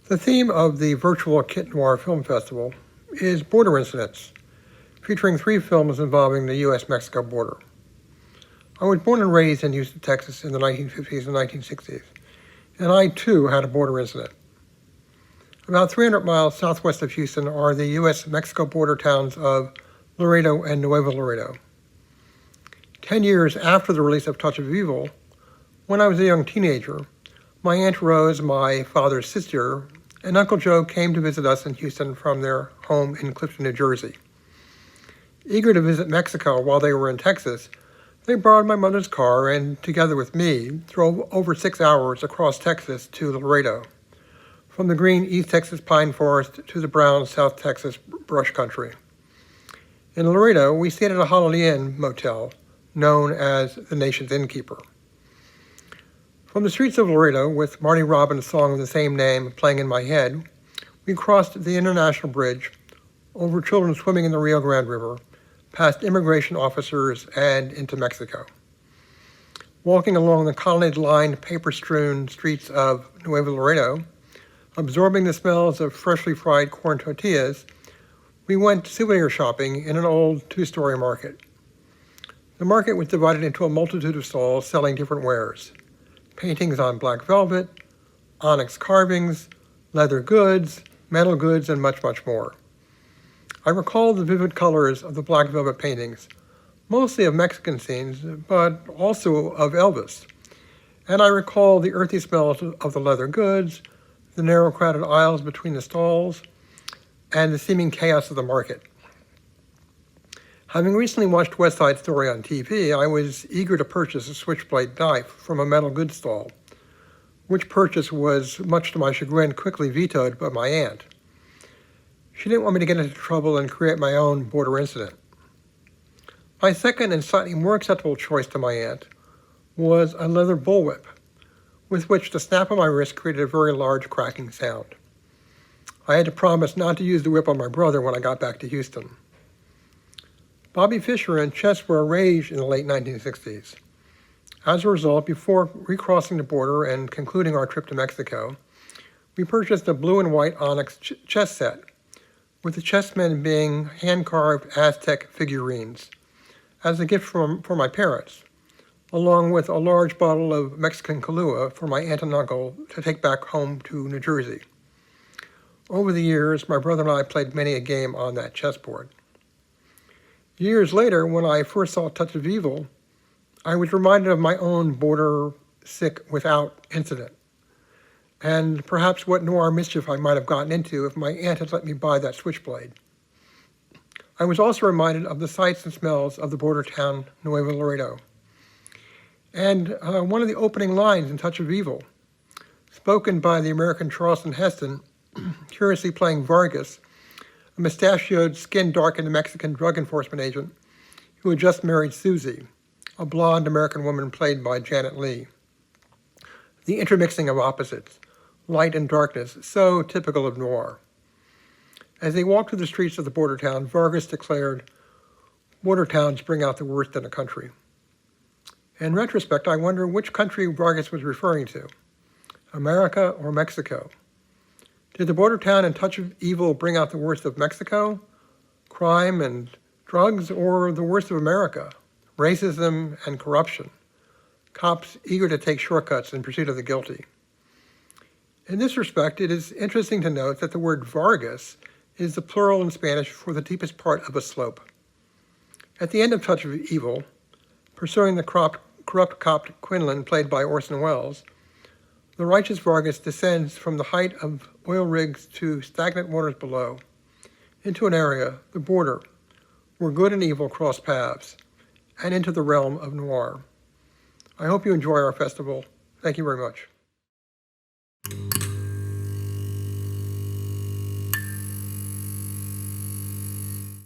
The theme of the virtual Kit Noir Film Festival is border incidents, featuring 3 films involving the U.S.-Mexico border. I was born and raised in Houston, Texas in the 1950s and 1960s, and I too had a border incident. About 300 miles southwest of Houston are the U.S.-Mexico border towns of Laredo and Nuevo Laredo. 10 years after the release of Touch of Evil, when I was a young teenager, my Aunt Rose, my father's sister, and Uncle Joe came to visit us in Houston from their home in Clifton, New Jersey. Eager to visit Mexico while they were in Texas, they borrowed my mother's car and, together with me, drove over 6 hours across Texas to Laredo, from the green East Texas pine forest to the brown South Texas brush country. In Laredo, we stayed at a Holiday Inn motel known as the Nation's Innkeeper. From the streets of Laredo, with Marty Robbins' song of the same name playing in my head, we crossed the International Bridge, over children swimming in the Rio Grande River, past immigration officers, and into Mexico. Walking along the colonnade-lined, paper-strewn streets of Nuevo Laredo, absorbing the smells of freshly fried corn tortillas, we went souvenir shopping in an old 2-story market. The market was divided into a multitude of stalls selling different wares: paintings on black velvet, onyx carvings, leather goods, metal goods, and much, much more. I recall the vivid colors of the black velvet paintings, mostly of Mexican scenes, but also of Elvis. And I recall the earthy smells of the leather goods, the narrow crowded aisles between the stalls, and the seeming chaos of the market. Having recently watched West Side Story on TV, I was eager to purchase a switchblade knife from a metal goods stall, which purchase was, much to my chagrin, quickly vetoed by my aunt. She didn't want me to get into trouble and create my own border incident. My second and slightly more acceptable choice to my aunt was a leather bullwhip, with which the snap of my wrist created a very large cracking sound. I had to promise not to use the whip on my brother when I got back to Houston. Bobby Fischer and chess were arranged in the late 1960s. As a result, before recrossing the border and concluding our trip to Mexico, we purchased a blue and white onyx chess set, with the chessmen being hand-carved Aztec figurines, as a gift for my parents, along with a large bottle of Mexican Kahlua for my aunt and uncle to take back home to New Jersey. Over the years, my brother and I played many a game on that chessboard. Years later, when I first saw Touch of Evil, I was reminded of my own border sick without incident, and perhaps what noir mischief I might have gotten into if my aunt had let me buy that switchblade. I was also reminded of the sights and smells of the border town Nuevo Laredo. And one of the opening lines in Touch of Evil, spoken by the American Charleston Heston, curiously playing Vargas, a mustachioed, skin-darkened Mexican drug enforcement agent who had just married Susie, a blonde American woman played by Janet Leigh. The intermixing of opposites, light and darkness, so typical of noir. As they walked through the streets of the border town, Vargas declared, "Border towns bring out the worst in a country." In retrospect, I wonder which country Vargas was referring to, America or Mexico. Did the border town in Touch of Evil bring out the worst of Mexico, crime and drugs, or the worst of America, racism and corruption, cops eager to take shortcuts in pursuit of the guilty? In this respect, it is interesting to note that the word Vargas is the plural in Spanish for the deepest part of a slope. At the end of Touch of Evil, pursuing the corrupt cop Quinlan, played by Orson Welles, the righteous Vargas descends from the height of oil rigs to stagnant waters below, into an area, the border, where good and evil cross paths, and into the realm of noir. I hope you enjoy our festival. Thank you very much.